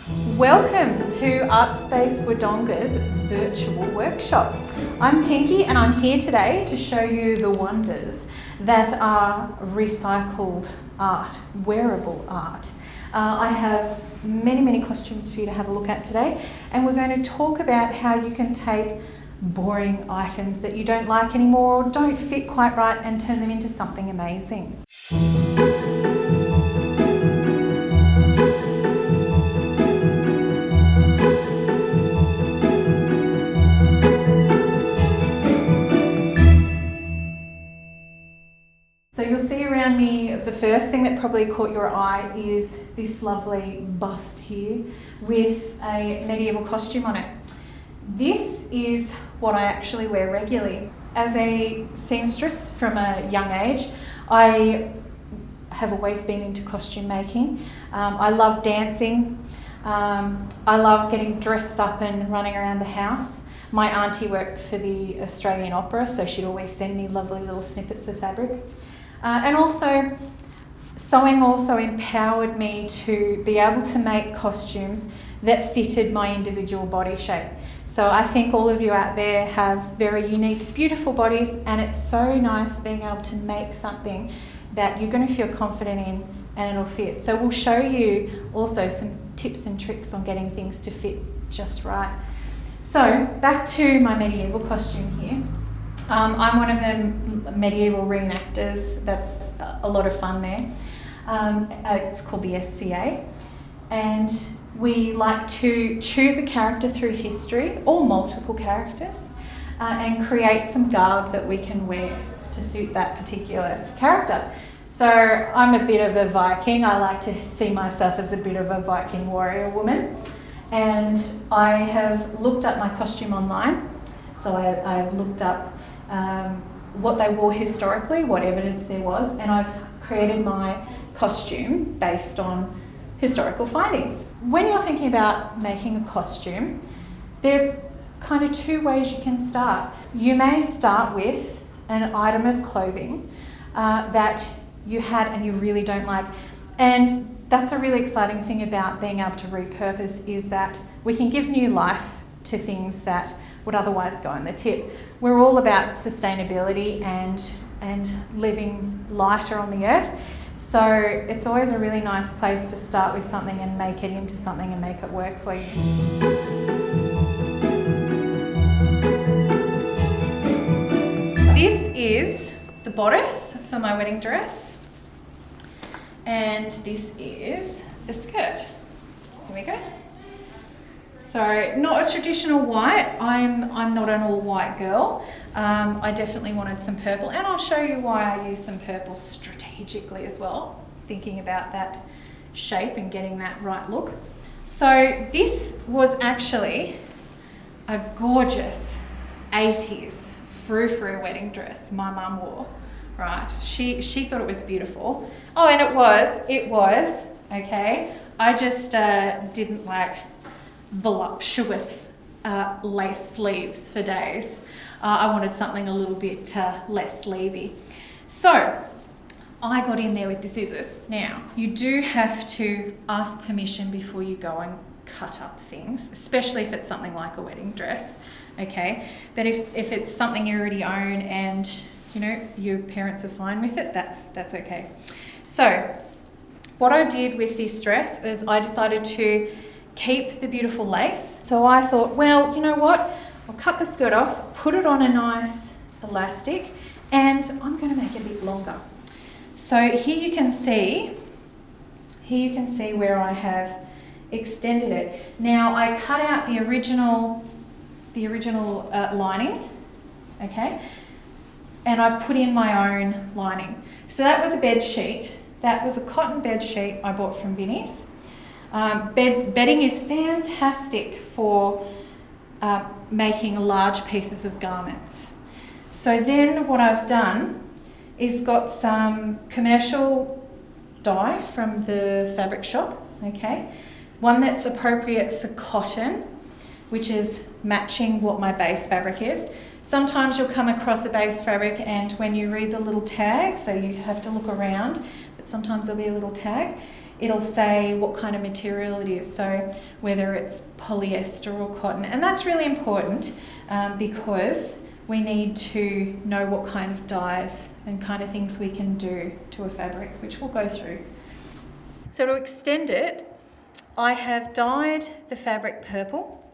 Welcome to Arts Space Wodonga's virtual workshop. I'm Pinky and I'm here today to show you the wonders that are recycled art, wearable art. I have many costumes for you to have a look at today, and we're going to talk about how you can take boring items that you don't like anymore or don't fit quite right and turn them into something amazing. So you'll see around me, the first thing that probably caught your eye is this lovely bust here with a medieval costume on it. This is what I actually wear regularly. As a seamstress from a young age, I have always been into costume making. I love dancing. I love getting dressed up and running around the house. My auntie worked for the Australian Opera, so she'd always send me lovely little snippets of fabric. And also, sewing also empowered me to be able to make costumes that fitted my individual body shape. So I think all of you out there have very unique, beautiful bodies, and it's so nice being able to make something that you're going to feel confident in and it'll fit. So we'll show you also some tips and tricks on getting things to fit just right. So back to my medieval costume here. I'm one of the medieval reenactors. That's a lot of fun there. It's called the SCA, and we like to choose a character through history, or multiple characters, and create some garb that we can wear to suit that particular character. So I'm a bit of a Viking. I like to see myself as a bit of a Viking warrior woman, and I have looked up my costume online. So I've looked up what they wore historically, what evidence there was, and I've created my costume based on historical findings. When you're thinking about making a costume, there's kind of two ways you can start. You may start with an item of clothing that you had and you really don't like, and that's a really exciting thing about being able to repurpose, is that we can give new life to things that would otherwise go on the tip. We're all about sustainability and living lighter on the earth. So it's always a really nice place to start with something and make it into something and make it work for you. This is the bodice for my wedding dress, and this is the skirt. Here we go. So not a traditional white. I'm not an all white girl. I definitely wanted some purple, and I'll show you why I use some purple strategically as well, thinking about that shape and getting that right look. So this was actually a gorgeous 80s frou-frou wedding dress my mum wore, right? She thought it was beautiful. Oh, and it was, okay? I just didn't like voluptuous lace sleeves for days. I wanted something a little bit less sleevey. So I got in there with the scissors. Now, you do have to ask permission before you go and cut up things, especially if it's something like a wedding dress, okay? But if it's something you already own and you know your parents are fine with it, that's okay. So what I did with this dress is I decided to keep the beautiful lace. So I thought, well, you know what? I'll cut the skirt off, put it on a nice elastic, and I'm going to make it a bit longer. So here you can see where I have extended it. Now I cut out the original lining, okay, and I've put in my own lining. So that was a bed sheet. That was a cotton bed sheet I bought from Vinnie's. Bedding is fantastic for making large pieces of garments. So then what I've done is got some commercial dye from the fabric shop, okay? One that's appropriate for cotton, which is matching what my base fabric is. Sometimes you'll come across a base fabric and when you read the little tag, so you have to look around, but sometimes there'll be a little tag, it'll say what kind of material it is, so whether it's polyester or cotton. And that's really important because we need to know what kind of dyes and kind of things we can do to a fabric, which we'll go through. So to extend it, I have dyed the fabric purple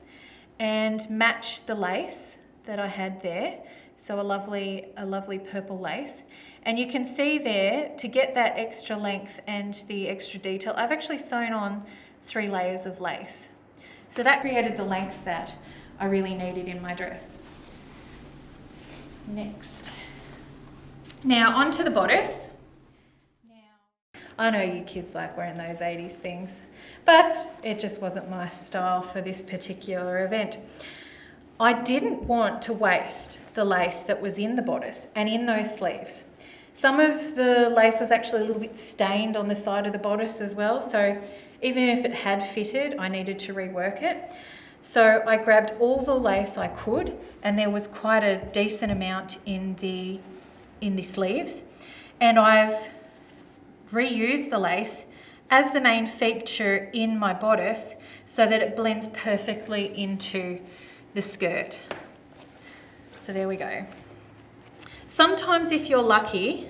and matched the lace that I had there. So a lovely purple lace. And you can see there, to get that extra length and the extra detail, I've actually sewn on 3 layers of lace. So that created the length that I really needed in my dress. Next. Now onto the bodice. Now, I know you kids like wearing those 80s things, but it just wasn't my style for this particular event. I didn't want to waste the lace that was in the bodice and in those sleeves. Some of the lace was actually a little bit stained on the side of the bodice as well, so even if it had fitted, I needed to rework it. So I grabbed all the lace I could, and there was quite a decent amount in the sleeves, and I've reused the lace as the main feature in my bodice so that it blends perfectly into the skirt. So there we go. Sometimes if you're lucky,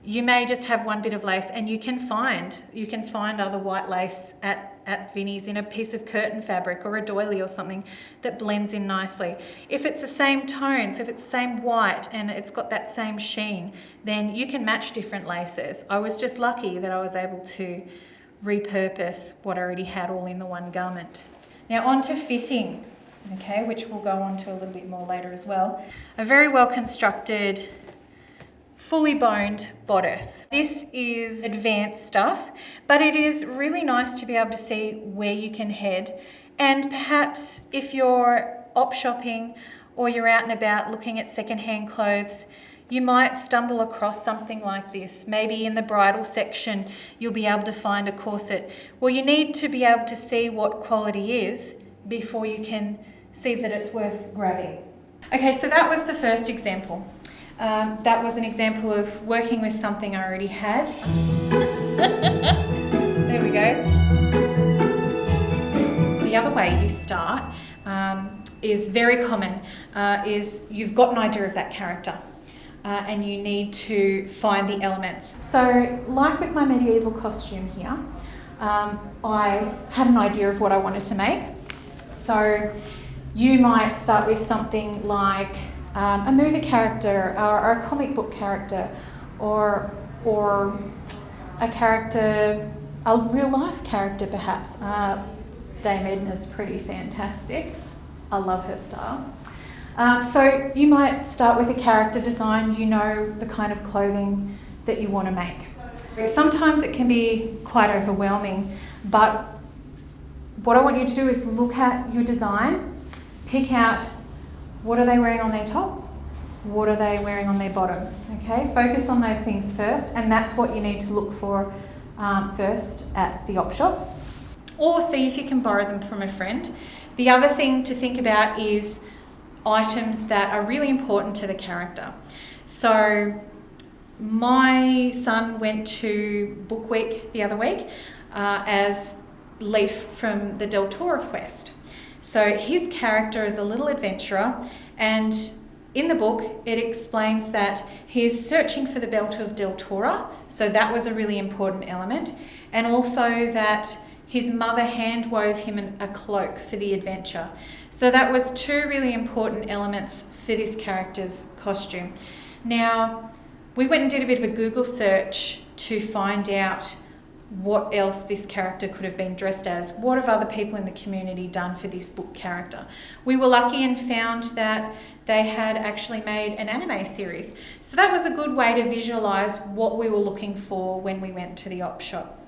you may just have one bit of lace, and you can find other white lace at Vinnie's in a piece of curtain fabric or a doily or something that blends in nicely. If it's the same tone, so if it's the same white and it's got that same sheen, then you can match different laces. I was just lucky that I was able to repurpose what I already had all in the one garment. Now on to fitting, okay, which we'll go on to a little bit more later as well. A very well constructed, fully boned bodice. This is advanced stuff, but it is really nice to be able to see where you can head. And perhaps if you're op shopping or you're out and about looking at secondhand clothes, you might stumble across something like this. Maybe in the bridal section, you'll be able to find a corset. Well, you need to be able to see what quality is before you can see that it's worth grabbing. Okay, so that was the first example. That was an example of working with something I already had. There we go. The other way you start is very common, is you've got an idea of that character. And you need to find the elements. So, like with my medieval costume here, I had an idea of what I wanted to make. So, you might start with something like a movie character or a comic book character or a character, a real life character perhaps. Dame Edna's pretty fantastic. I love her style. So you might start with a character design, you know the kind of clothing that you want to make. Sometimes it can be quite overwhelming, but what I want you to do is look at your design, pick out what are they wearing on their top, what are they wearing on their bottom, okay? Focus on those things first, and that's what you need to look for first at the op shops, or see if you can borrow them from a friend. The other thing to think about is items that are really important to the character. So my son went to Book Week the other week as Leaf from the Del Toro quest. So his character is a little adventurer, and in the book it explains that he is searching for the belt of Del Toro, so that was a really important element, and also that his mother hand wove him a cloak for the adventure. So that was 2 really important elements for this character's costume. Now, we went and did a bit of a Google search to find out what else this character could have been dressed as. What have other people in the community done for this book character? We were lucky and found that they had actually made an anime series. So that was a good way to visualise what we were looking for when we went to the op shop.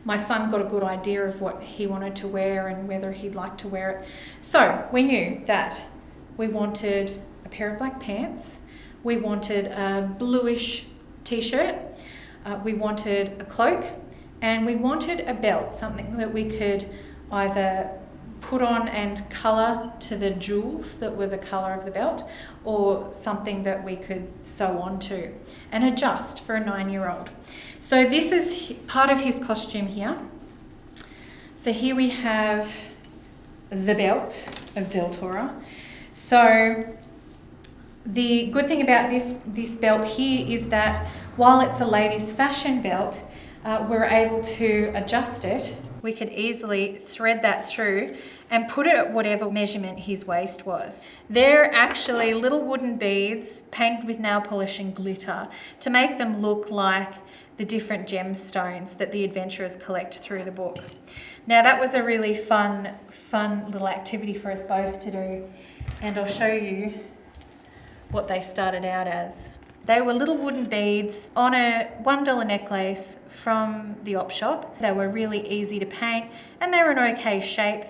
My son got a good idea of what he wanted to wear and whether he'd like to wear it. So we knew that we wanted a pair of black pants, we wanted a bluish t-shirt, we wanted a cloak, and we wanted a belt, something that we could either put on and colour to the jewels that were the colour of the belt, or something that we could sew onto and adjust for a 9-year-old. So this is part of his costume here. So here we have the belt of Deltora. So the good thing about this belt here is that while it's a ladies' fashion belt, we're able to adjust it. We could easily thread that through and put it at whatever measurement his waist was. They're actually little wooden beads painted with nail polish and glitter to make them look like the different gemstones that the adventurers collect through the book. Now that was a really fun little activity for us both to do, and I'll show you what they started out as. They were little wooden beads on a $1 necklace from the op shop. They were really easy to paint and they were an okay shape,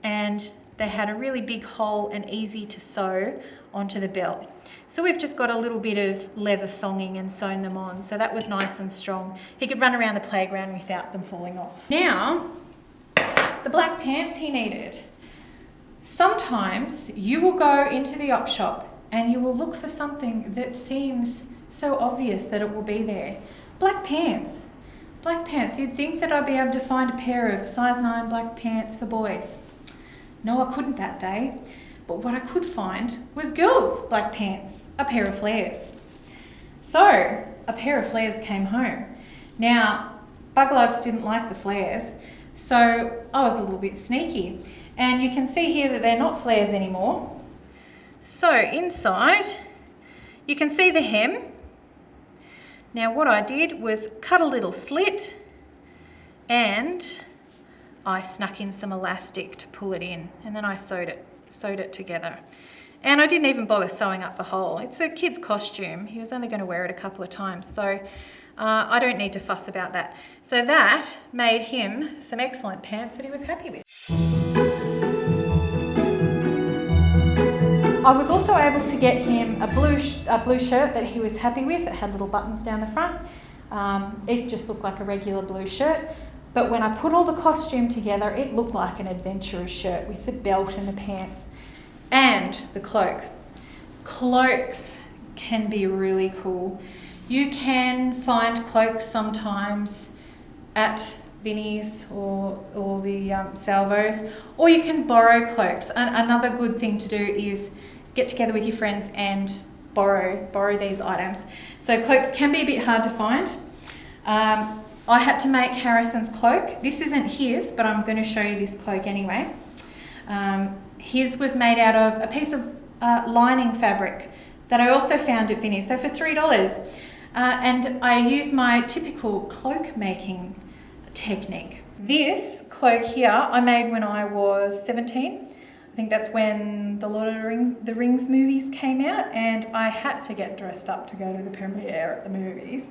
and they had a really big hole and easy to sew onto the belt. So we've just got a little bit of leather thonging and sewn them on, so that was nice and strong. He could run around the playground without them falling off. Now, the black pants he needed. Sometimes you will go into the op shop and you will look for something that seems so obvious that it will be there. Black pants. Black pants. You'd think that I'd be able to find a pair of size 9 black pants for boys. No, I couldn't that day. But what I could find was girls' black pants, a pair of flares. So, a pair of flares came home. Now, Buglugs didn't like the flares, so I was a little bit sneaky. And you can see here that they're not flares anymore. So inside, you can see the hem. Now what I did was cut a little slit and I snuck in some elastic to pull it in, and then I sewed it together. And I didn't even bother sewing up the hole. It's a kid's costume. He was only going to wear it a couple of times, so I don't need to fuss about that. So that made him some excellent pants that he was happy with. I was also able to get him a blue shirt that he was happy with. It had little buttons down the front. It just looked like a regular blue shirt. But when I put all the costume together, it looked like an adventurer's shirt with the belt and the pants and the cloak. Cloaks can be really cool. You can find cloaks sometimes at Vinnie's or the Salvos, or you can borrow cloaks. Another good thing to do is get together with your friends and borrow these items. So cloaks can be a bit hard to find. I had to make Harrison's cloak. This isn't his, but I'm going to show you this cloak anyway. His was made out of a piece of lining fabric that I also found at Vinnie's, so for $3. And I used my typical cloak making technique. This cloak here I made when I was 17. I think that's when the Lord of the Rings movies came out, and I had to get dressed up to go to the premiere at the movies.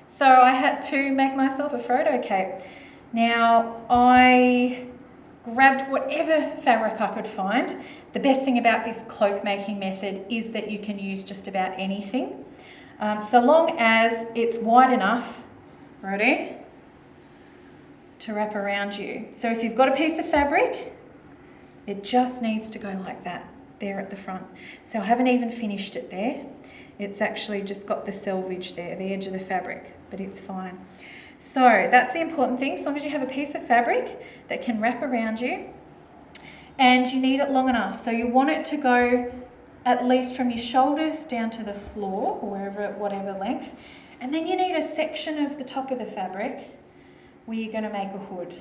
So I had to make myself a Frodo cape. Now I grabbed whatever fabric I could find. The best thing about this cloak making method is that you can use just about anything, so long as it's wide enough, ready, to wrap around you. So if you've got a piece of fabric, it just needs to go like that, there at the front. So I haven't even finished it there. It's actually just got the selvage there, the edge of the fabric, but it's fine. So that's the important thing, as long as you have a piece of fabric that can wrap around you, and you need it long enough. So you want it to go at least from your shoulders down to the floor, or whatever length. And then you need a section of the top of the fabric where you're going to make a hood.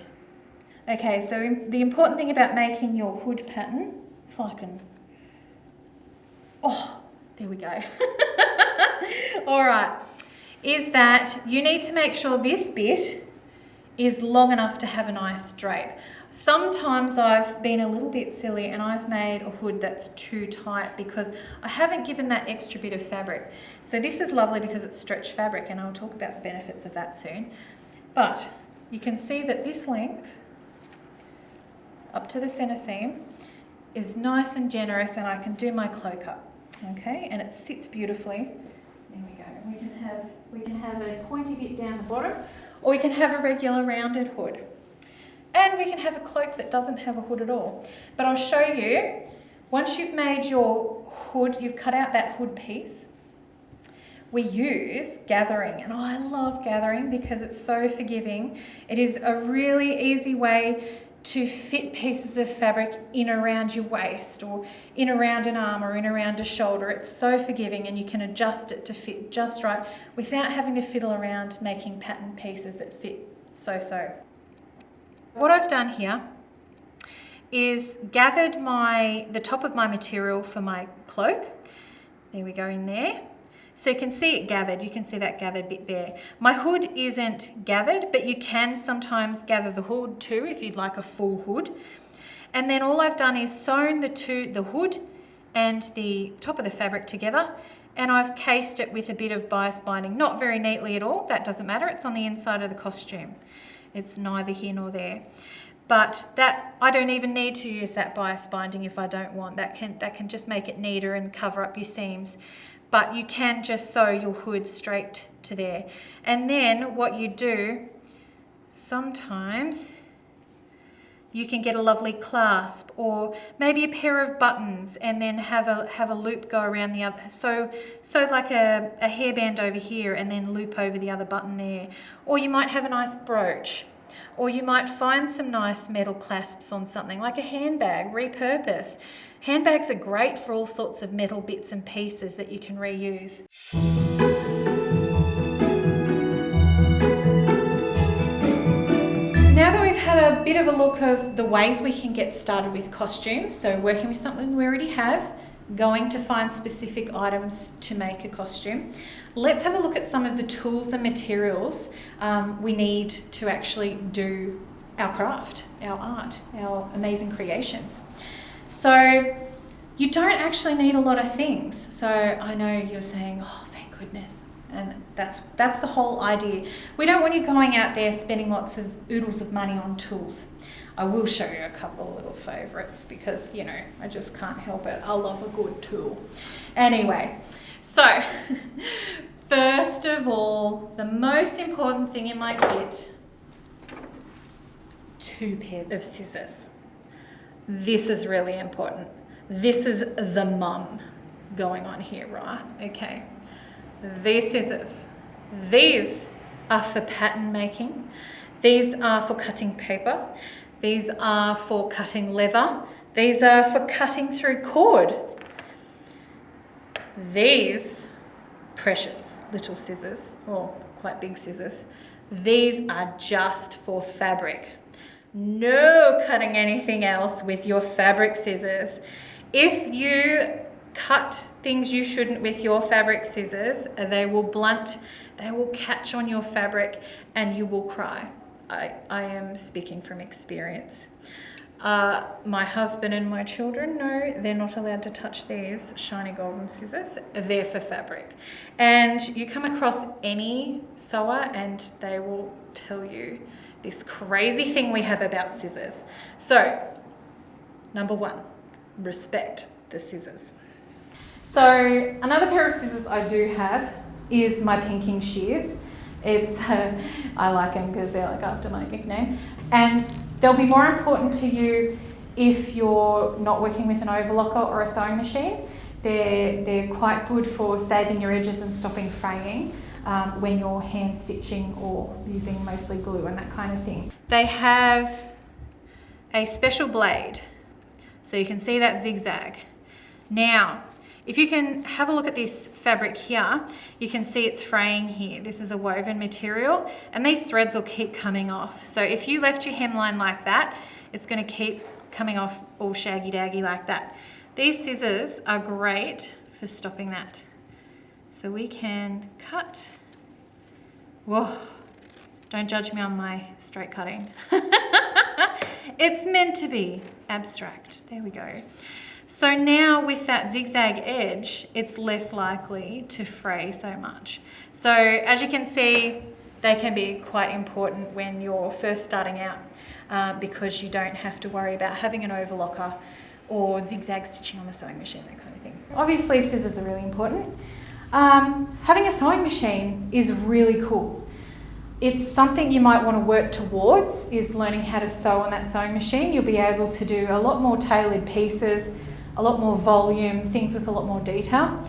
Okay, so the important thing about making your hood pattern, if I can, oh, there we go. All right, is that you need to make sure this bit is long enough to have a nice drape. Sometimes I've been a little bit silly and I've made a hood that's too tight because I haven't given that extra bit of fabric. So this is lovely because it's stretch fabric, and I'll talk about the benefits of that soon. But you can see that this length up to the center seam is nice and generous, and I can do my cloak up, okay? And it sits beautifully. There we go. We can have a pointy bit down the bottom, or we can have a regular rounded hood. And we can have a cloak that doesn't have a hood at all. But I'll show you, once you've made your hood, you've cut out that hood piece, we use gathering, and I love gathering because it's so forgiving. It is a really easy way to fit pieces of fabric in around your waist or in around an arm or in around a shoulder. It's so forgiving, and you can adjust it to fit just right without having to fiddle around making pattern pieces that fit so. What I've done here is gathered the top of my material for my cloak. There we go in there. So you can see it gathered. You can see that gathered bit there. My hood isn't gathered, but you can sometimes gather the hood too if you'd like a full hood. And then all I've done is sewn the hood and the top of the fabric together, and I've cased it with a bit of bias binding. Not very neatly at all, that doesn't matter. It's on the inside of the costume. It's neither here nor there. But that, I don't even need to use that bias binding if I don't want. That can just make it neater and cover up your seams. But you can just sew your hood straight to there. And then what you do, sometimes you can get a lovely clasp or maybe a pair of buttons and then have a loop go around the other. So like a hairband over here and then loop over the other button there. Or you might have a nice brooch. Or you might find some nice metal clasps on something like a handbag, repurpose. Handbags are great for all sorts of metal bits and pieces that you can reuse. Now that we've had a bit of a look of the ways we can get started with costumes, so working with something we already have, going to find specific items to make a costume, let's have a look at some of the tools and materials we need to actually do our craft, our art, our amazing creations. So you don't actually need a lot of things. So I know you're saying, oh, thank goodness. And that's the whole idea. We don't want you going out there spending lots of oodles of money on tools. I will show you a couple of little favourites because, you know, I just can't help it. I love a good tool. Anyway, so first of all, the most important thing in my kit, 2 pairs of scissors. This is really important. This is the mum going on here, right? Okay. These scissors, these are for pattern making. These are for cutting paper. These are for cutting leather. These are for cutting through cord. These precious little scissors, or quite big scissors, these are just for fabric. No cutting anything else with your fabric scissors. If you cut things you shouldn't with your fabric scissors, they will blunt, they will catch on your fabric and you will cry. I am speaking from experience. My husband and my children know they're not allowed to touch these shiny golden scissors. They're for fabric. And you come across any sewer and they will tell you this crazy thing we have about scissors. So, number 1, respect the scissors. So another pair of scissors I do have is my pinking shears. It's I like them because they're like after my nickname, and they'll be more important to you if you're not working with an overlocker or a sewing machine. They're quite good for saving your edges and stopping fraying when you're hand stitching or using mostly glue and that kind of thing. They have a special blade, so you can see that zigzag. Now, if you can have a look at this fabric here, you can see it's fraying here. This is a woven material and these threads will keep coming off. So if you left your hemline like that, it's going to keep coming off all shaggy daggy like that. These scissors are great for stopping that. So we can cut. Whoa, don't judge me on my straight cutting. It's meant to be abstract. There we go. So now with that zigzag edge, it's less likely to fray so much. So as you can see, they can be quite important when you're first starting out because you don't have to worry about having an overlocker or zigzag stitching on the sewing machine, that kind of thing. Obviously scissors are really important. Having a sewing machine is really cool. It's something you might want to work towards, is learning how to sew on that sewing machine. You'll be able to do a lot more tailored pieces, a lot more volume, things with a lot more detail.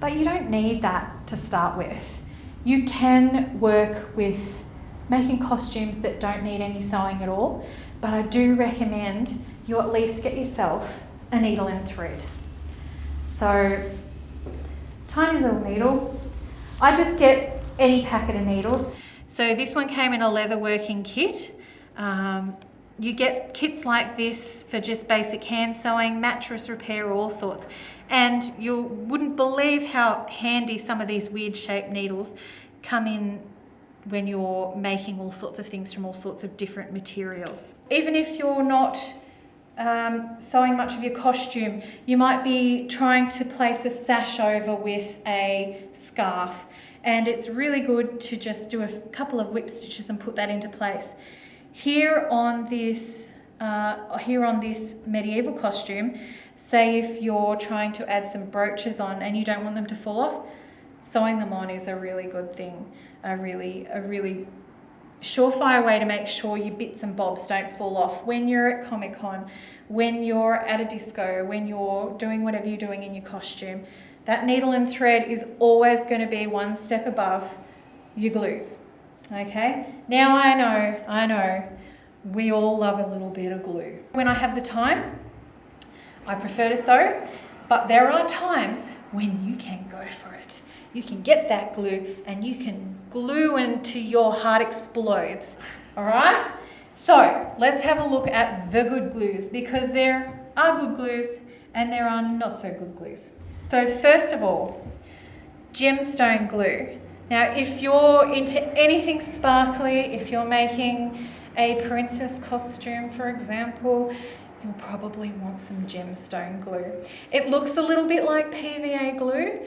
but you don't need that to start with. You can work with making costumes that don't need any sewing at all, but I do recommend you at least get yourself a needle and thread. So, tiny little needle. I just get any packet of needles. So this one came in a leather working kit. You get kits like this for just basic hand sewing, mattress repair, all sorts. And you wouldn't believe how handy some of these weird shaped needles come in when you're making all sorts of things from all sorts of different materials. Even if you're not sewing much of your costume, you might be trying to place a sash over with a scarf, and it's really good to just do a couple of whip stitches and put that into place. Here on this medieval costume, say if you're trying to add some brooches on and you don't want them to fall off, sewing them on is a really good thing, a really surefire way to make sure your bits and bobs don't fall off when you're at Comic-Con, when you're at a disco, when you're doing whatever you're doing in your costume. That needle and thread is always going to be one step above your glues. Okay, now I know, we all love a little bit of glue. When I have the time, I prefer to sew, but there are times when you can go for it. You can get that glue and you can glue until your heart explodes, all right? So let's have a look at the good glues, because there are good glues and there are not so good glues. So first of all, gemstone glue. Now, if you're into anything sparkly, if you're making a princess costume, for example, you'll probably want some gemstone glue. It looks a little bit like PVA glue,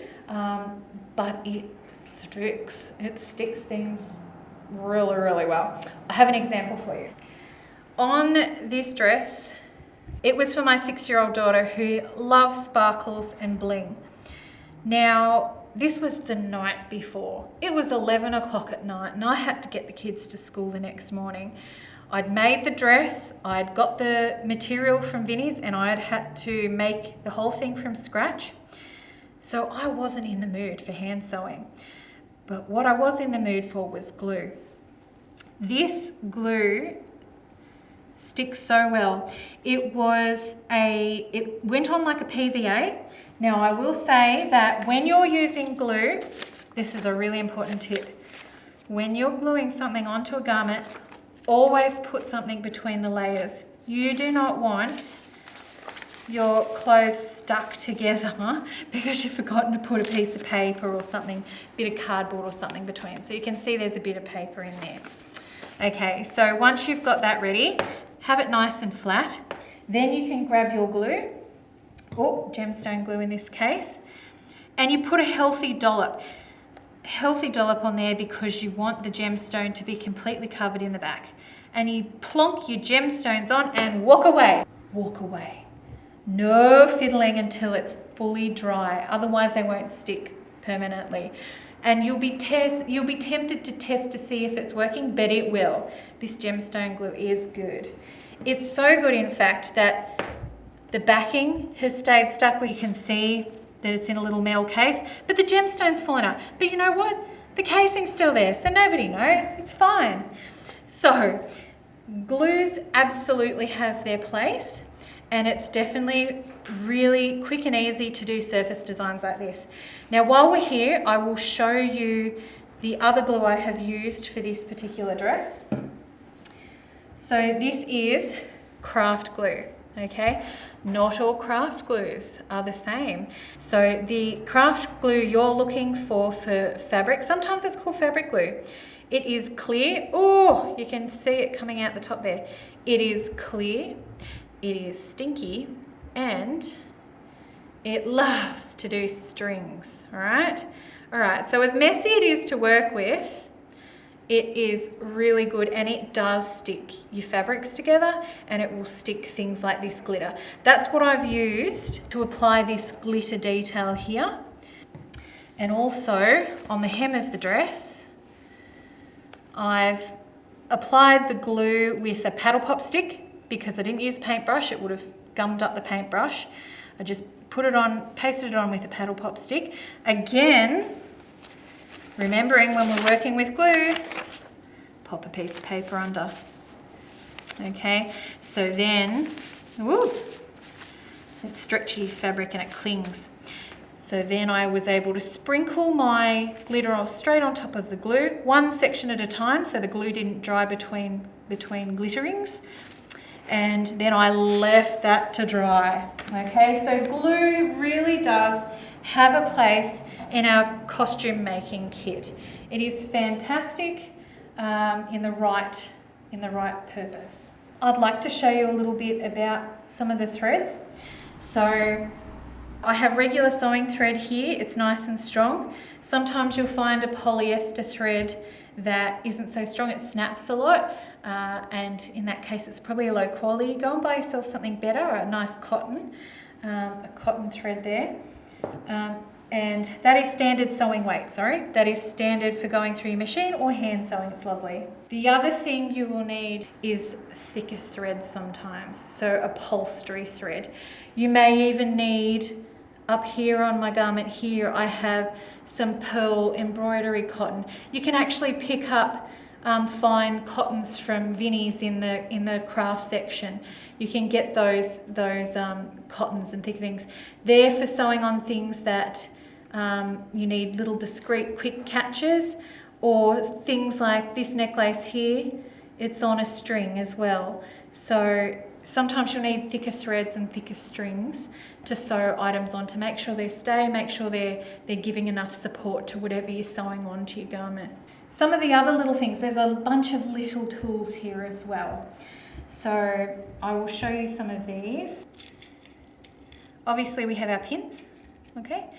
but it sticks. It sticks things really, really well. I have an example for you. On this dress, it was for my 6-year-old daughter who loves sparkles and bling. Now, this was the night before. It was 11 o'clock at night and I had to get the kids to school the next morning. I'd made the dress, I'd got the material from Vinnie's, and I had to make the whole thing from scratch. So I wasn't in the mood for hand sewing. But what I was in the mood for was glue. This glue sticks so well. It went on like a PVA. Now, I will say that when you're using glue, this is a really important tip. When you're gluing something onto a garment, always put something between the layers. You do not want your clothes stuck together because you've forgotten to put a piece of paper or something, a bit of cardboard or something between. So you can see there's a bit of paper in there. Okay, so once you've got that ready, have it nice and flat. Then you can grab your glue, or gemstone glue in this case, and you put a healthy dollop on there because you want the gemstone to be completely covered in the back. And you plonk your gemstones on and walk away. Walk away. No fiddling until it's fully dry, otherwise they won't stick permanently. And you'll be tempted to test to see if it's working, but it will. This gemstone glue is good. It's so good, in fact, that the backing has stayed stuck where you can see that it's in a little metal case, but the gemstone's fallen out. But you know what? The casing's still there, so nobody knows. It's fine. So, glues absolutely have their place, and it's definitely really quick and easy to do surface designs like this. Now, while we're here, I will show you the other glue I have used for this particular dress. So this is craft glue, okay? Not all craft glues are the same. So the craft glue you're looking for fabric, sometimes it's called fabric glue. It is clear. Oh, you can see it coming out the top there. It is clear, it is stinky, and it loves to do strings, all right? All right, so as messy it is to work with, it is really good, and it does stick your fabrics together, and it will stick things like this glitter. That's what I've used to apply this glitter detail here. And also on the hem of the dress, I've applied the glue with a paddle pop stick because I didn't use paintbrush. It would have gummed up the paintbrush. I just put it on, pasted it on with a paddle pop stick. Again, remembering when we're working with glue, pop a piece of paper under. Okay, so then, woo, it's stretchy fabric and it clings. So then I was able to sprinkle my glitter straight on top of the glue, one section at a time, so the glue didn't dry between glitterings. And then I left that to dry. Okay, so glue really does have a place in our costume making kit. It is fantastic in the right purpose. I'd like to show you a little bit about some of the threads. So I have regular sewing thread here. It's nice and strong. Sometimes you'll find a polyester thread that isn't so strong. It snaps a lot, and in that case it's probably a low quality. Go and buy yourself something better, a nice cotton, a cotton thread there. And that is standard sewing weight, that is standard for going through your machine or hand sewing. It's lovely. The other thing you will need is thicker thread sometimes, so upholstery thread. You may even need, up here on my garment here, I have some pearl embroidery cotton. You can actually pick up fine cottons from Vinnie's in the craft section. You can get those cottons and thick things. They're for sewing on things that you need little discreet quick catches, or things like this necklace here, it's on a string as well. So sometimes you'll need thicker threads and thicker strings to sew items on to make sure they stay, make sure they're giving enough support to whatever you're sewing onto your garment. Some of the other little things, there's a bunch of little tools here as well. So I will show you some of these. Obviously we have our pins, okay?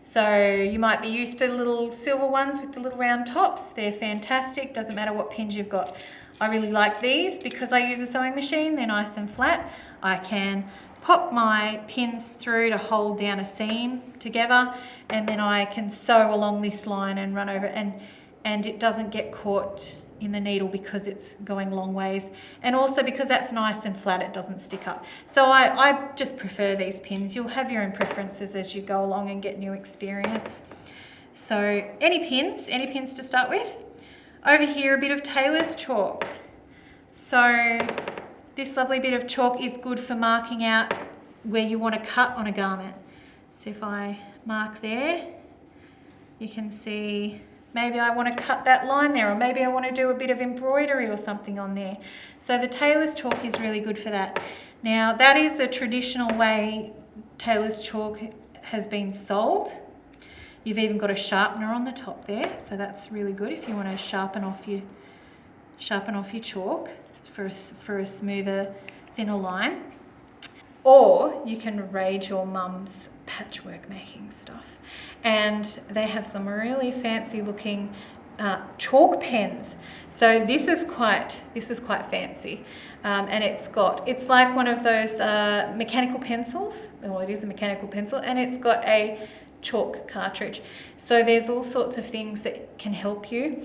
So you might be used to little silver ones with the little round tops. They're fantastic, doesn't matter what pins you've got. I really like these because I use a sewing machine, they're nice and flat. I can pop my pins through to hold down a seam together, and then I can sew along this line and run over, and it doesn't get caught in the needle because it's going long ways, and also because that's nice and flat, it doesn't stick up. So I just prefer these pins. You'll have your own preferences as you go along and get new experience. So any pins to start with. Over here, a bit of tailor's chalk. So this lovely bit of chalk is good for marking out where you want to cut on a garment. So if I mark there, you can see maybe I want to cut that line there, or maybe I want to do a bit of embroidery or something on there. So the tailor's chalk is really good for that. Now that is the traditional way tailor's chalk has been sold. You've even got a sharpener on the top there, so that's really good if you want to sharpen off your chalk for a smoother, thinner line. Or you can raid your mum's patchwork making stuff, and they have some really fancy looking chalk pens. So this is quite fancy, and it's like one of those mechanical pencils. Well, it is a mechanical pencil, and it's got a chalk cartridge. So there's all sorts of things that can help you.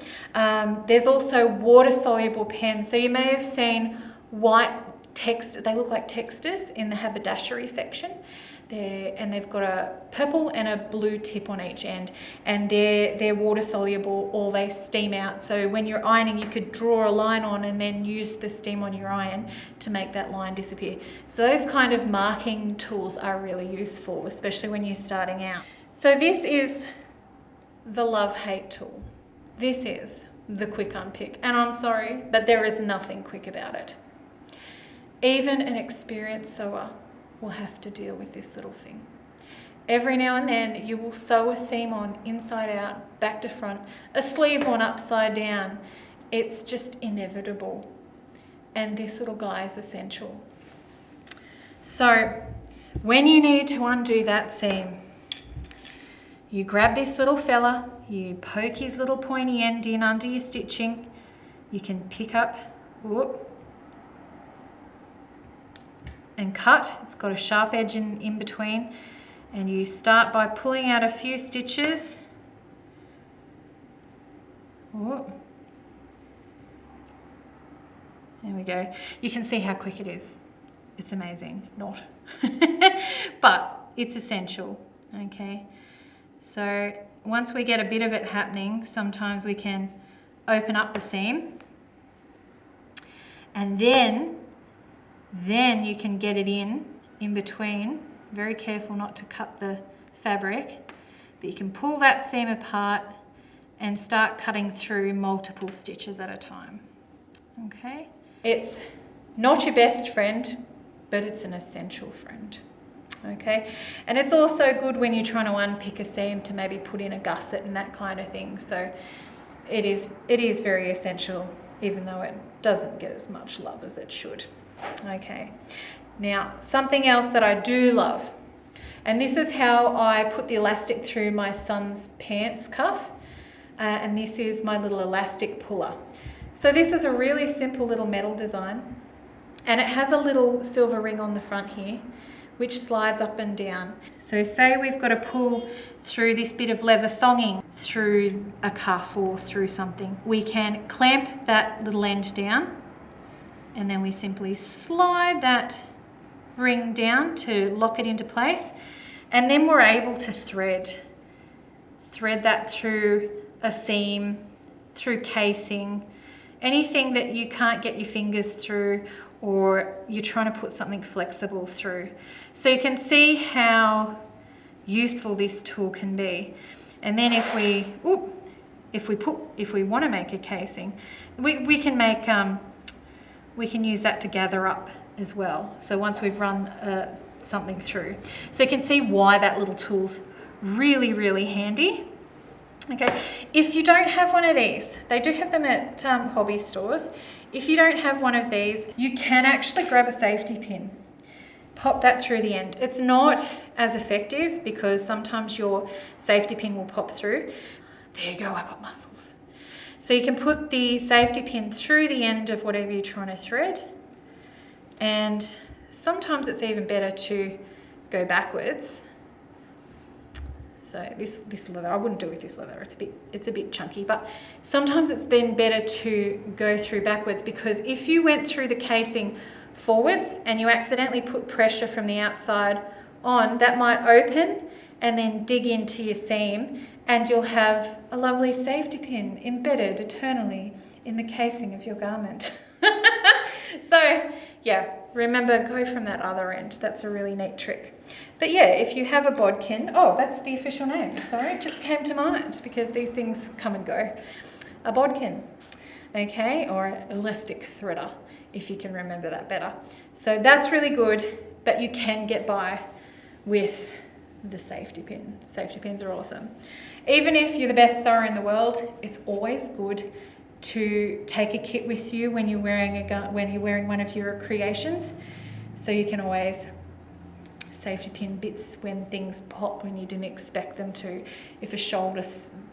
There's also water soluble pens. So you may have seen white text, they look like texters in the haberdashery section. They've got a purple and a blue tip on each end, and they're water soluble, or they steam out. So when you're ironing, you could draw a line on and then use the steam on your iron to make that line disappear. So those kind of marking tools are really useful, especially when you're starting out. So this is the love-hate tool. This is the quick unpick, and I'm sorry that there is nothing quick about it. Even an experienced sewer will have to deal with this little thing. Every now and then you will sew a seam on inside out, back to front, a sleeve on upside down. It's just inevitable. And this little guy is essential. So when you need to undo that seam, you grab this little fella, you poke his little pointy end in under your stitching. You can pick up, whoop, and cut. It's got a sharp edge in between, and you start by pulling out a few stitches. Whoop. There we go. You can see how quick it is. It's amazing. Not. But it's essential, okay? So once we get a bit of it happening, sometimes we can open up the seam, and then you can get it in between. Very careful not to cut the fabric, but you can pull that seam apart and start cutting through multiple stitches at a time, okay? It's not your best friend, but it's an essential friend, okay? And it's also good when you're trying to unpick a seam to maybe put in a gusset and that kind of thing. So it is very essential, even though it doesn't get as much love as it should, okay? Now, something else that I do love, and this is how I put the elastic through my son's pants cuff, and this is my little elastic puller. So this is a really simple little metal design, and it has a little silver ring on the front here, which slides up and down. So say we've got to pull through this bit of leather thonging through a cuff or through something. We can clamp that little end down, and then we simply slide that ring down to lock it into place, and then we're able to thread that through a seam, through casing, anything that you can't get your fingers through, or you're trying to put something flexible through. So you can see how useful this tool can be. And then if we want to make a casing, we can use that to gather up as well. So once we've run something through. So you can see why that little tool's really, really handy. Okay, if you don't have one of these, they do have them at hobby stores. If you don't have one of these, you can actually grab a safety pin, pop that through the end. It's not as effective because sometimes your safety pin will pop through. There you go, I got muscles. So you can put the safety pin through the end of whatever you're trying to thread, and sometimes it's even better to go backwards. So this leather, I wouldn't do with this leather, it's a bit chunky, but sometimes it's then better to go through backwards, because if you went through the casing forwards and you accidentally put pressure from the outside on, that might open and then dig into your seam, and you'll have a lovely safety pin embedded eternally in the casing of your garment. So yeah, remember, go from that other end. That's a really neat trick. But yeah, if you have a bodkin, oh, that's the official name. Sorry, it just came to mind because these things come and go. A bodkin, okay, or an elastic threader, if you can remember that better. So that's really good, but you can get by with the safety pin. Safety pins are awesome. Even if you're the best sewer in the world, it's always good to take a kit with you when you're wearing one of your creations, so you can always safety pin bits when things pop when you didn't expect them to. If a shoulder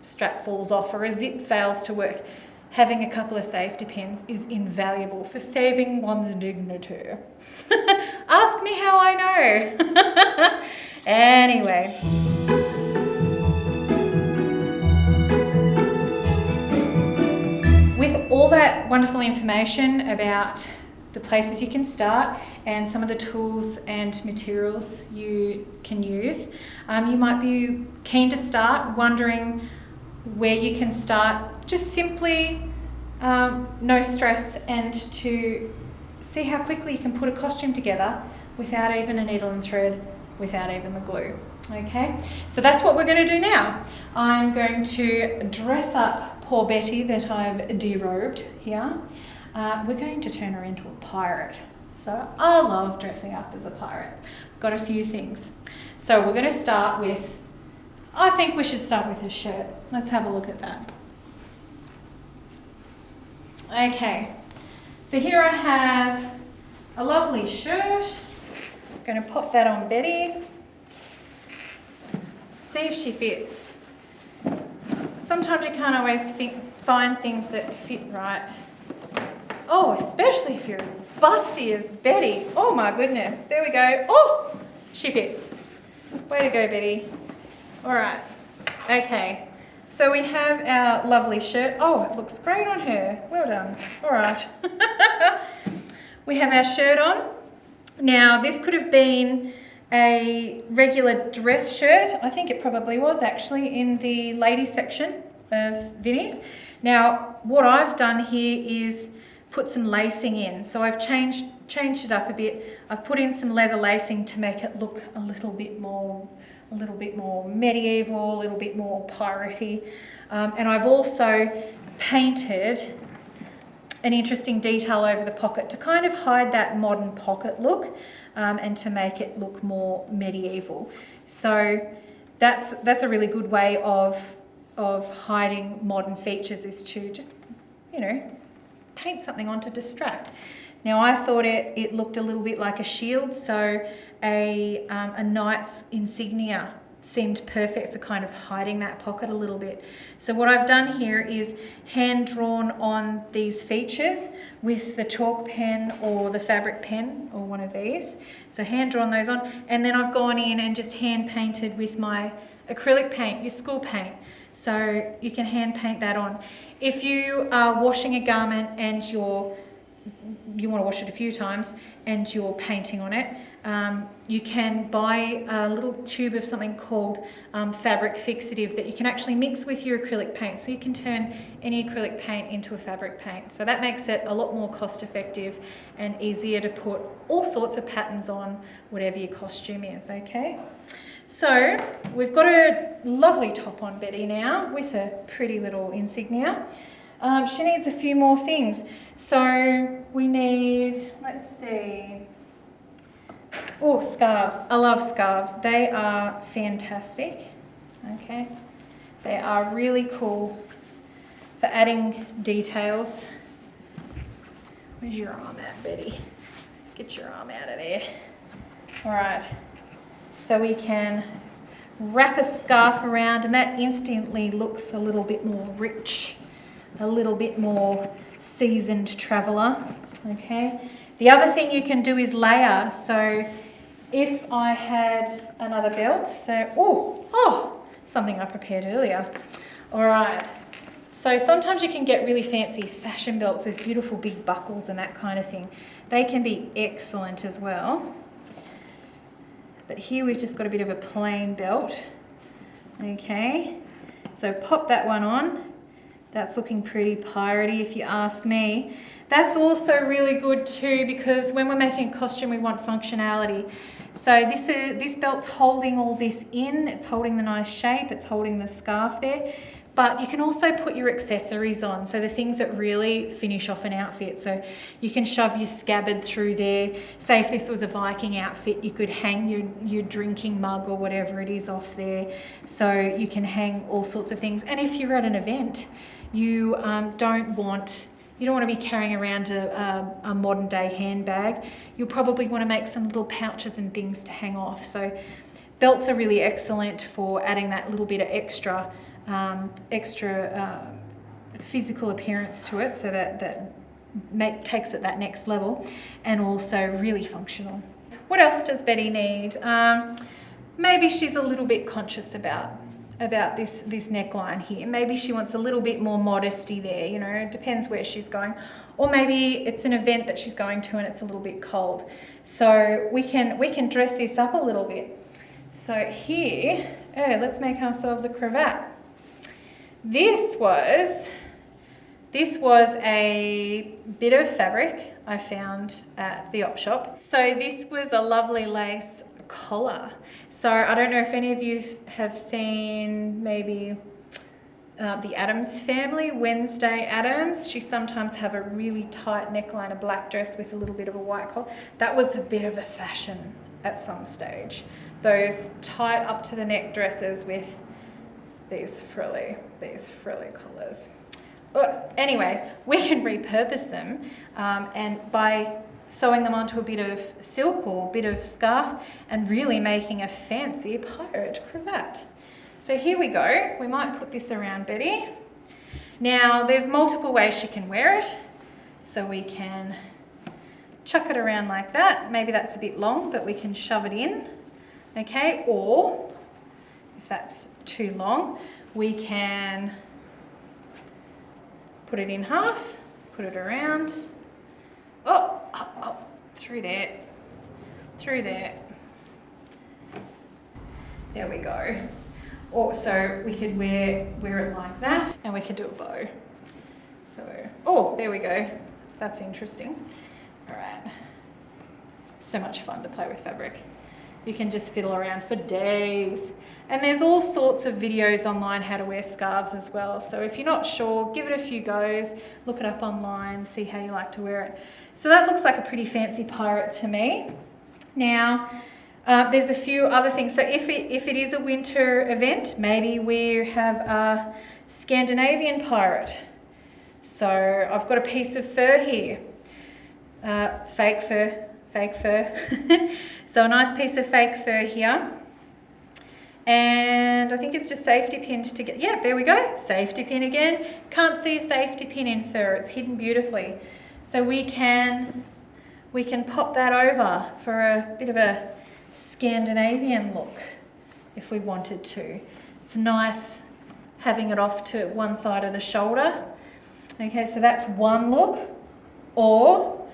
strap falls off or a zip fails to work, having a couple of safety pins is invaluable for saving one's dignity. Ask me how I know. Anyway. With all that wonderful information about the places you can start and some of the tools and materials you can use, you might be keen to start, wondering where you can start, just simply no stress, and to see how quickly you can put a costume together without even a needle and thread, without even the glue. Okay, so that's what we're going to do now. I'm going to dress up poor Betty that I've derobed here. We're going to turn her into a pirate. So I love dressing up as a pirate. Got a few things. So we're going to start with, I think we should start with a shirt. Let's have a look at that. Okay, so here I have a lovely shirt. I'm going to pop that on Betty. See if she fits. Sometimes you can't always find things that fit right. Oh, especially if you're as busty as Betty. Oh my goodness, there we go. Oh, she fits. Way to go, Betty. All right, okay. So we have our lovely shirt. Oh, it looks great on her. Well done. All right. We have our shirt on. Now, this could have been a regular dress shirt. I think it probably was actually in the ladies section of Vinnie's. Now, what I've done here is put some lacing in. So I've changed it up a bit. I've put in some leather lacing to make it look a little bit more medieval, a little bit more piratey. And I've also painted an interesting detail over the pocket to kind of hide that modern pocket look, and to make it look more medieval. So that's a really good way of hiding modern features, is to just, you know, paint something on to distract. Now I thought it looked a little bit like a shield, so a knight's insignia seemed perfect for kind of hiding that pocket a little bit. So what I've done here is hand drawn on these features with the chalk pen or the fabric pen or one of these. So hand drawn those on, and then I've gone in and just hand painted with my acrylic paint, your school paint. So you can hand paint that on. If you are washing a garment and you want to wash it a few times and you're painting on it, you can buy a little tube of something called fabric fixative that you can actually mix with your acrylic paint. So you can turn any acrylic paint into a fabric paint. So that makes it a lot more cost effective and easier to put all sorts of patterns on whatever your costume is, okay? So we've got a lovely top on Betty now with a pretty little insignia. She needs a few more things. So we need, let's see, oh, scarves. I love scarves. They are fantastic, okay? They are really cool for adding details. Where's your arm at, Betty? Get your arm out of there. All right, so we can wrap a scarf around, and that instantly looks a little bit more rich, a little bit more seasoned traveller, okay? The other thing you can do is layer. So if I had another belt, so, oh, something I prepared earlier. All right, so sometimes you can get really fancy fashion belts with beautiful big buckles and that kind of thing. They can be excellent as well. But here we've just got a bit of a plain belt, okay? So pop that one on. That's looking pretty piratey if you ask me. That's also really good too, because when we're making a costume we want functionality. So this belt's holding all this in, it's holding the nice shape, it's holding the scarf there. But you can also put your accessories on, so the things that really finish off an outfit. So you can shove your scabbard through there. Say if this was a Viking outfit, you could hang your drinking mug or whatever it is off there. So you can hang all sorts of things. And if you're at an event, you don't want to be carrying around a modern day handbag. You'll probably want to make some little pouches and things to hang off. So belts are really excellent for adding that little bit of extra physical appearance to it, so that takes it that next level, and also really functional. What else does Betty need? Maybe she's a little bit conscious about this neckline here. Maybe she wants a little bit more modesty there, you know, it depends where she's going. Or maybe it's an event that she's going to and it's a little bit cold. So we can dress this up a little bit. So here, let's make ourselves a cravat. This was a bit of fabric I found at the op shop. So this was a lovely lace collar. So I don't know if any of you have seen maybe the Addams family, Wednesday Addams. She sometimes have a really tight neckline, a black dress with a little bit of a white collar. That was a bit of a fashion at some stage. Those tight up to the neck dresses with these frilly collars. Anyway, we can repurpose them, and by sewing them onto a bit of silk or a bit of scarf and really making a fancy pirate cravat. So here we go. We might put this around Betty. Now there's multiple ways she can wear it. So we can chuck it around like that. Maybe that's a bit long, but we can shove it in, okay? Or if that's too long, we can put it in half, put it around, through there, There we go. Also, we could wear it like that, and we could do a bow. So, oh, there we go. That's interesting. All right. So much fun to play with fabric. You can just fiddle around for days. And there's all sorts of videos online how to wear scarves as well. So if you're not sure, give it a few goes, look it up online, see how you like to wear it. So that looks like a pretty fancy pirate to me. Now, there's a few other things. So if it is a winter event, maybe we have a Scandinavian pirate. So I've got a piece of fur here, fake fur. So a nice piece of fake fur here. And I think it's just safety pinned to get, yeah, there we go, safety pin again. Can't see a safety pin in fur, it's hidden beautifully. So we can pop that over for a bit of a Scandinavian look if we wanted to. It's nice having it off to one side of the shoulder. Okay, so that's one look. Or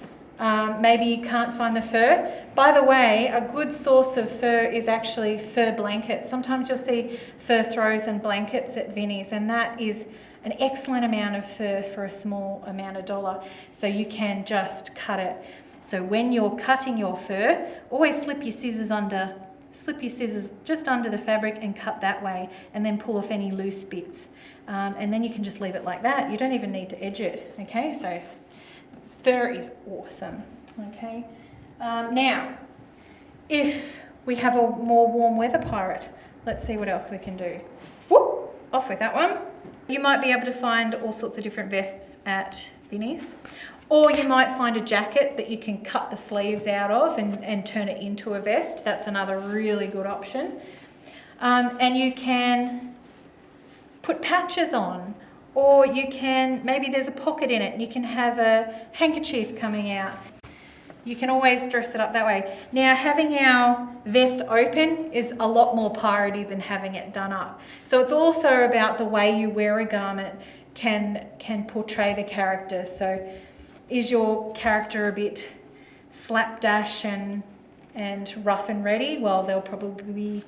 maybe you can't find the fur. By the way, a good source of fur is actually fur blankets. Sometimes you'll see fur throws and blankets at Vinnie's, and that is an excellent amount of fur for a small amount of dollar. So you can just cut it. So when you're cutting your fur, always slip your scissors just under the fabric and cut that way, and then pull off any loose bits. And then you can just leave it like that. You don't even need to edge it, okay? So fur is awesome, okay? Now, if we have a more warm weather pirate, let's see what else we can do. Whoop, off with that one. You might be able to find all sorts of different vests at Vinnie's, or you might find a jacket that you can cut the sleeves out of and turn it into a vest. That's another really good option. And you can put patches on, or you can, maybe there's a pocket in it and you can have a handkerchief coming out. You can always dress it up that way. Now, having our vest open is a lot more piratey than having it done up. So it's also about the way you wear a garment can portray the character. So is your character a bit slapdash and rough and ready? Well, they'll probably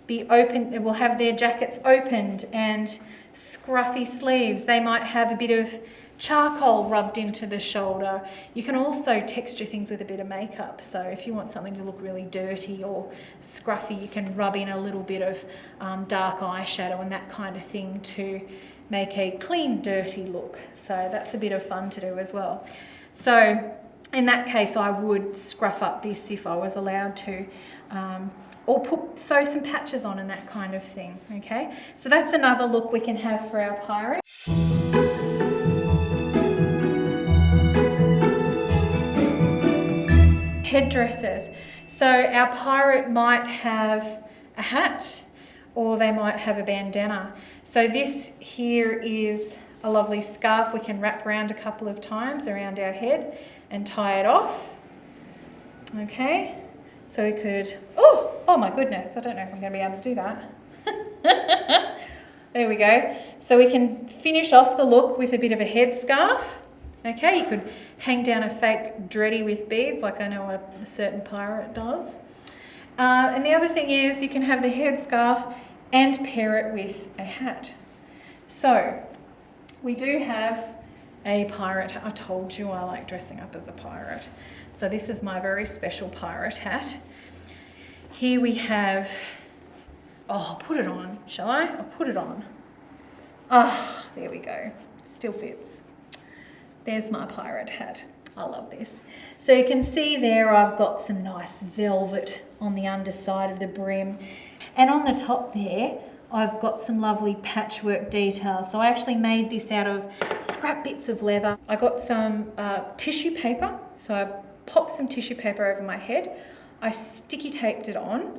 be open, they will have their jackets opened and scruffy sleeves. They might have a bit of charcoal rubbed into the shoulder. You can also texture things with a bit of makeup. So if you want something to look really dirty or scruffy, you can rub in a little bit of dark eyeshadow and that kind of thing to make a clean, dirty look. So that's a bit of fun to do as well. So in that case, I would scruff up this if I was allowed to. Or sew some patches on and that kind of thing, okay? So that's another look we can have for our pirate. Headdresses. So our pirate might have a hat, or they might have a bandana. So this here is a lovely scarf we can wrap around a couple of times around our head and tie it off, okay? So we could, oh my goodness, I don't know if I'm going to be able to do that. There we go. So we can finish off the look with a bit of a headscarf. Okay, you could hang down a fake dready with beads like I know a certain pirate does. And the other thing is you can have the headscarf and pair it with a hat. So we do have a pirate. I told you I like dressing up as a pirate. So this is my very special pirate hat. Here we have, oh, I'll put it on, shall I? I'll put it on. Ah, oh, there we go. Still fits. There's my pirate hat. I love this. So you can see there I've got some nice velvet on the underside of the brim. And on the top there, I've got some lovely patchwork details. So I actually made this out of scrap bits of leather. I got some tissue paper. So I popped some tissue paper over my head. I sticky taped it on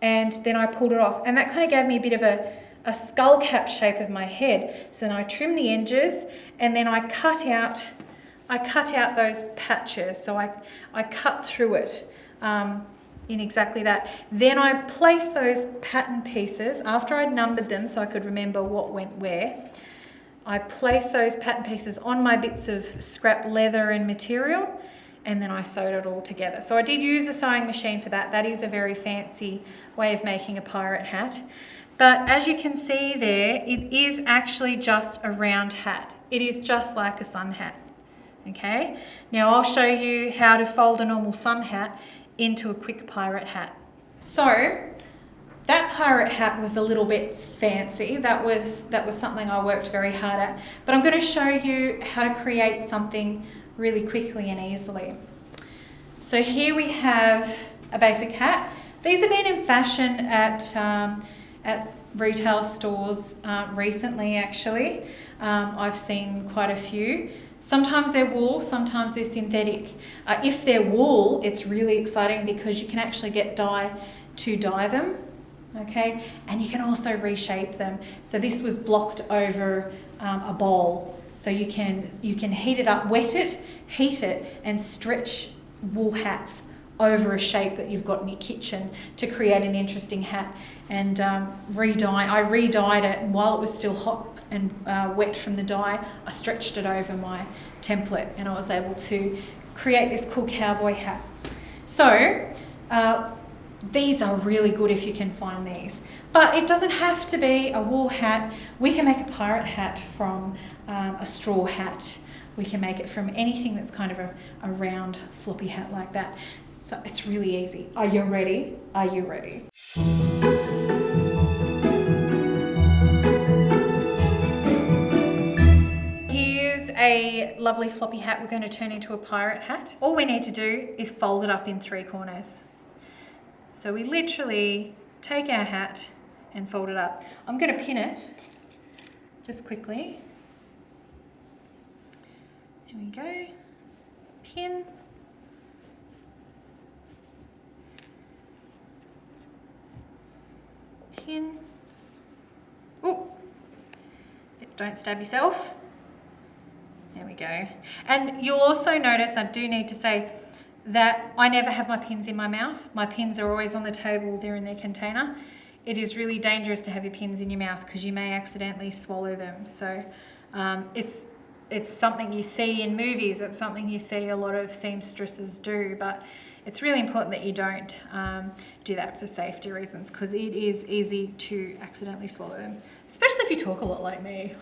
and then I pulled it off. And that kind of gave me a bit of a skull cap shape of my head. So then I trimmed the edges and then I cut out those patches. So I cut through it in exactly that. Then I placed those pattern pieces after I'd numbered them so I could remember what went where. I placed those pattern pieces on my bits of scrap leather and material, and then I sewed it all together. So I did use a sewing machine for that. That is a very fancy way of making a pirate hat. But as you can see there, it is actually just a round hat. It is just like a sun hat, okay? Now I'll show you how to fold a normal sun hat into a quick pirate hat. So that pirate hat was a little bit fancy. That was something I worked very hard at. But I'm going to show you how to create something really quickly and easily. So here we have a basic hat. These have been in fashion at retail stores recently, actually. I've seen quite a few. Sometimes they're wool, sometimes they're synthetic. If they're wool, it's really exciting because you can actually get dye to dye them, okay? And you can also reshape them. So this was blocked over a bowl. So you can heat it up, wet it, heat it, and stretch wool hats over a shape that you've got in your kitchen to create an interesting hat. And I re-dyed it, and while it was still hot and wet from the dye, I stretched it over my template, and I was able to create this cool cowboy hat. So these are really good if you can find these. But it doesn't have to be a wool hat. We can make a pirate hat from a straw hat. We can make it from anything that's kind of a round floppy hat like that. So it's really easy. Are you ready? Are you ready? Here's a lovely floppy hat we're going to turn into a pirate hat. All we need to do is fold it up in 3 corners. So we literally take our hat and fold it up. I'm going to pin it just quickly. Here we go. Pin. Pin. Oh, don't stab yourself. There we go. And you'll also notice, I do need to say, that I never have my pins in my mouth. My pins are always on the table, they're in their container. It is really dangerous to have your pins in your mouth because you may accidentally swallow them. So it's something you see in movies, it's something you see a lot of seamstresses do, but it's really important that you don't do that for safety reasons because it is easy to accidentally swallow them, especially if you talk a lot like me.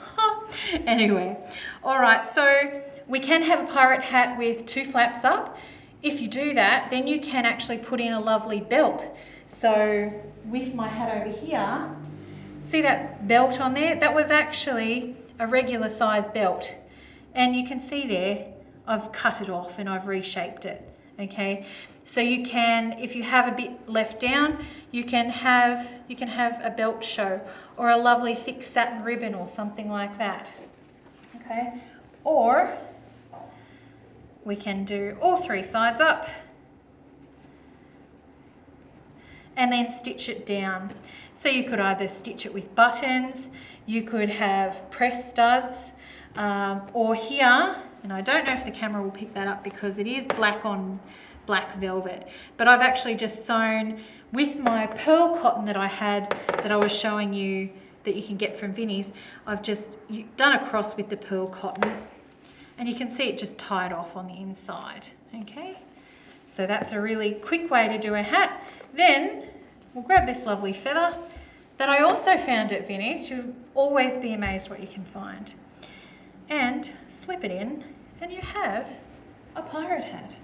Anyway, all right, so we can have a pirate hat with 2 flaps up. If you do that, then you can actually put in a lovely belt. So with my hat over here, see that belt on there? That was actually a regular size belt. And you can see there, I've cut it off and I've reshaped it, okay? So you can, if you have a bit left down, you can have a belt show or a lovely thick satin ribbon or something like that, okay? Or we can do all 3 sides up and then stitch it down. So you could either stitch it with buttons, you could have press studs, or here, and I don't know if the camera will pick that up because it is black on black velvet, but I've actually just sewn with my pearl cotton that I had, that I was showing you that you can get from Vinnie's. I've just done a cross with the pearl cotton, and you can see it just tied off on the inside, okay? So that's a really quick way to do a hat. Then we'll grab this lovely feather that I also found at Vinnie's. You'll always be amazed what you can find. And slip it in, and you have a pirate hat.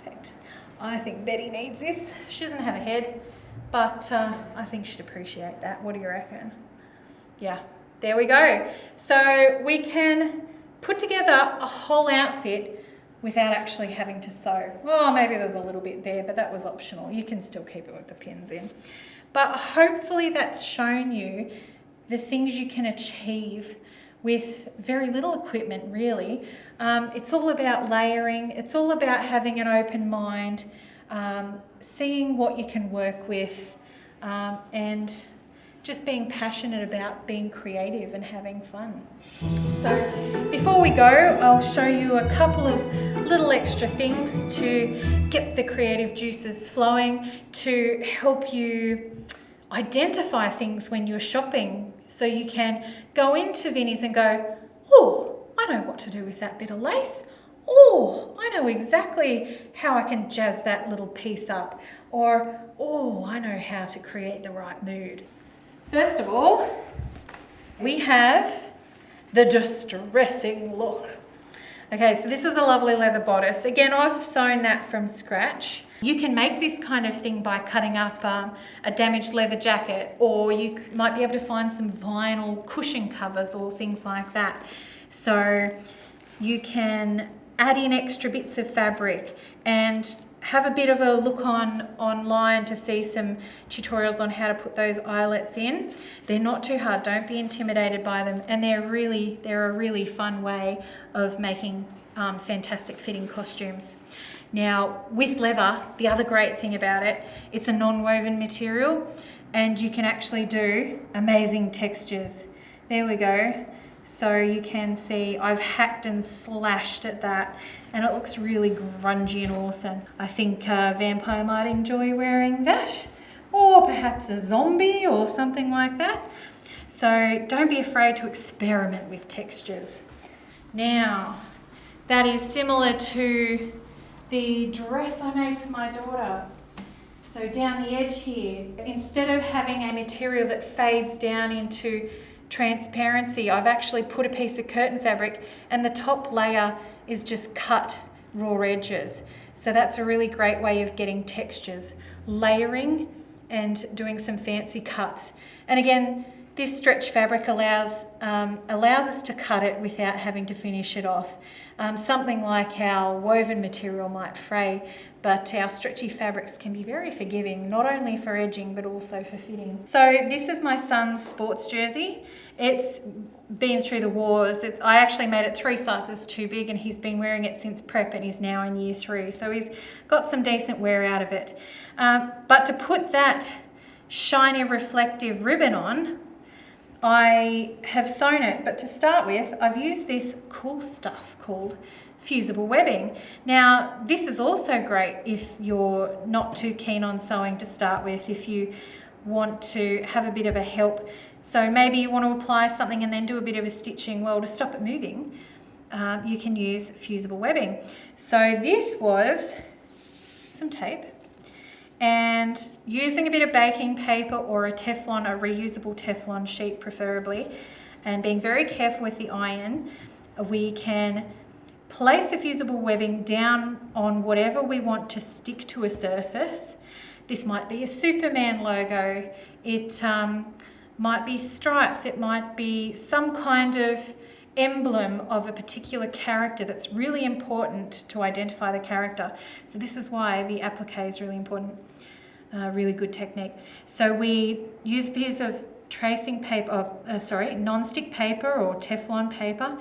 Perfect. I think Betty needs this. She doesn't have a head, but I think she'd appreciate that. What do you reckon? Yeah, there we go. So we can put together a whole outfit without actually having to sew. Well, maybe there's a little bit there, but that was optional. You can still keep it with the pins in. But hopefully that's shown you the things you can achieve with very little equipment, really. It's all about layering. It's all about having an open mind, seeing what you can work with, and just being passionate about being creative and having fun. So before we go, I'll show you a couple of little extra things to get the creative juices flowing, to help you identify things when you're shopping. So you can go into Vinnie's and go, oh, I know what to do with that bit of lace. oh, I know exactly how I can jazz that little piece up, or, oh, I know how to create the right mood. First of all, we have the distressing look. Okay, so this is a lovely leather bodice. Again, I've sewn that from scratch. You can make this kind of thing by cutting up a damaged leather jacket, or you might be able to find some vinyl cushion covers or things like that. So you can add in extra bits of fabric and have a bit of a look online to see some tutorials on how to put those eyelets in. They're not too hard, don't be intimidated by them, and they're a really fun way of making fantastic fitting costumes. Now with leather, the other great thing about it, it's a non-woven material and you can actually do amazing textures. There we go. So you can see I've hacked and slashed at that and it looks really grungy and awesome. I think a vampire might enjoy wearing that, or perhaps a zombie or something like that. So don't be afraid to experiment with textures. Now, that is similar to the dress I made for my daughter. So down the edge here, instead of having a material that fades down into transparency, I've actually put a piece of curtain fabric and the top layer is just cut raw edges. So that's a really great way of getting textures, layering and doing some fancy cuts. And again, this stretch fabric allows us to cut it without having to finish it off. Something like our woven material might fray, but our stretchy fabrics can be very forgiving, not only for edging, but also for fitting. So this is my son's sports jersey. It's been through the wars. I actually made it 3 sizes too big and he's been wearing it since prep and he's now in year 3. So he's got some decent wear out of it. But to put that shiny reflective ribbon on, I have sewn it, but to start with, I've used this cool stuff called fusible webbing. Now, this is also great if you're not too keen on sewing to start with, if you want to have a bit of a help. So maybe you want to apply something and then do a bit of a stitching. Well, to stop it moving, you can use fusible webbing. So this was some tape, and using a bit of baking paper or a reusable Teflon sheet preferably, and being very careful with the iron, we can place the fusible webbing down on whatever we want to stick to a surface. This might be a Superman logo, it might be stripes, it might be some kind of emblem of a particular character that's really important to identify the character. So this is why the applique is really important, really good technique. So we use a piece of tracing paper, non-stick paper or Teflon paper,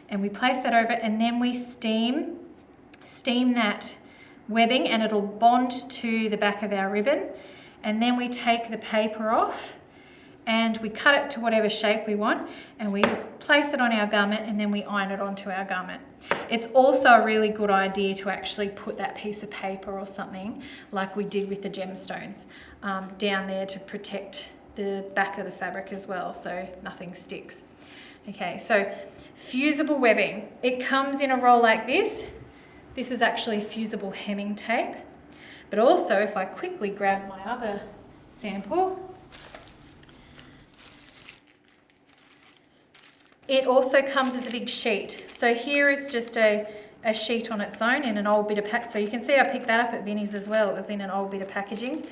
and we place that over, and then we steam that webbing and it'll bond to the back of our ribbon. And then we take the paper off and we cut it to whatever shape we want and we place it on our garment and then we iron it onto our garment. It's also a really good idea to actually put that piece of paper or something like we did with the gemstones down there to protect the back of the fabric as well, so nothing sticks. Okay, so fusible webbing. It comes in a roll like this. This is actually fusible hemming tape. But also, if I quickly grab my other sample, it also comes as a big sheet. So here is just a sheet on its own in an old bit of pack. So you can see I picked that up at Vinnie's as well. It was in an old bit of packaging.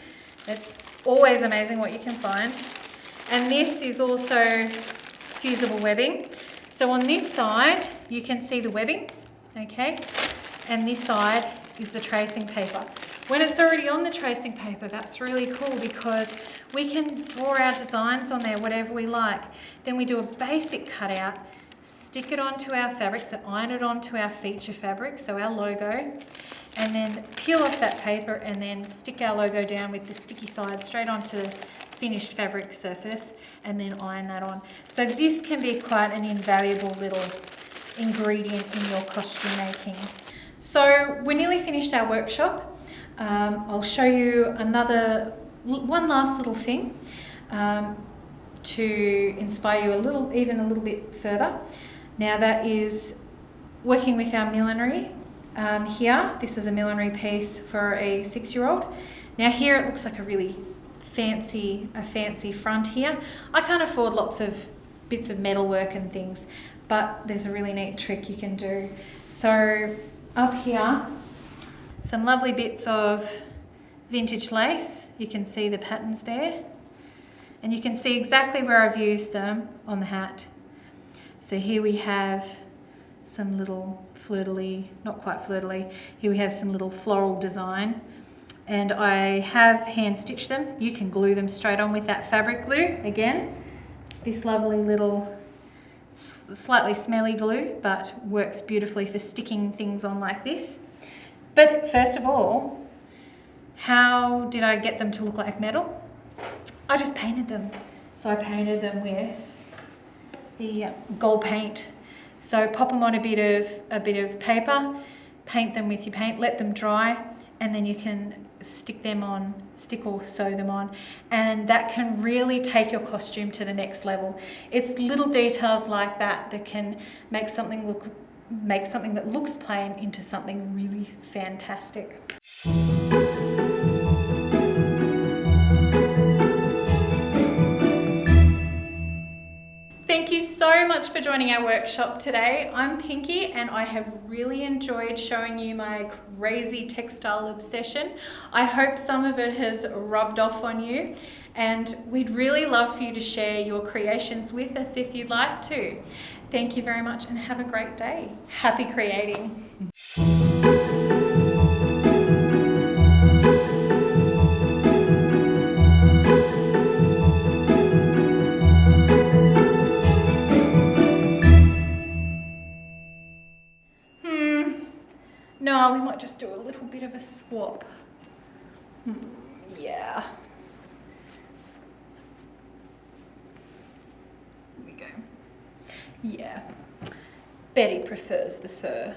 It's always amazing what you can find. And this is also fusible webbing. So on this side, you can see the webbing, okay? And this side is the tracing paper. When it's already on the tracing paper, that's really cool because we can draw our designs on there, whatever we like. Then we do a basic cutout, stick it onto our fabric, so iron it onto our feature fabric, so our logo, and then peel off that paper and then stick our logo down with the sticky side straight onto the finished fabric surface and then iron that on. So this can be quite an invaluable little ingredient in your costume making. So we're nearly finished our workshop. I'll show you one last little thing to inspire you even a little bit further. Now that is working with our millinery Here, this is a millinery piece for a 6-year-old. Now here it looks like a really fancy front here. I can't afford lots of bits of metalwork and things, but there's a really neat trick you can do. So up here, some lovely bits of vintage lace. You can see the patterns there, and you can see exactly where I've used them on the hat. So here we have some little fleur-de-lis, not quite fleur-de-lis, here we have some little floral design, and I have hand stitched them. You can glue them straight on with that fabric glue. Again, this lovely little slightly smelly glue, but works beautifully for sticking things on like this. But first of all, how did I get them to look like metal? I just painted them. So I painted them with the gold paint. So pop them on a bit of paper, paint them with your paint, let them dry, and then you can stick or sew them on, and that can really take your costume to the next level. It's little details like that that can make something that looks plain into something really fantastic. Thank you so much for joining our workshop today. I'm Pinky and I have really enjoyed showing you my crazy textile obsession. I hope some of it has rubbed off on you, and we'd really love for you to share your creations with us if you'd like to. Thank you very much and have a great day. Happy creating. No, we might just do a little bit of a swap. Yeah. Here we go. Yeah. Betty prefers the fur.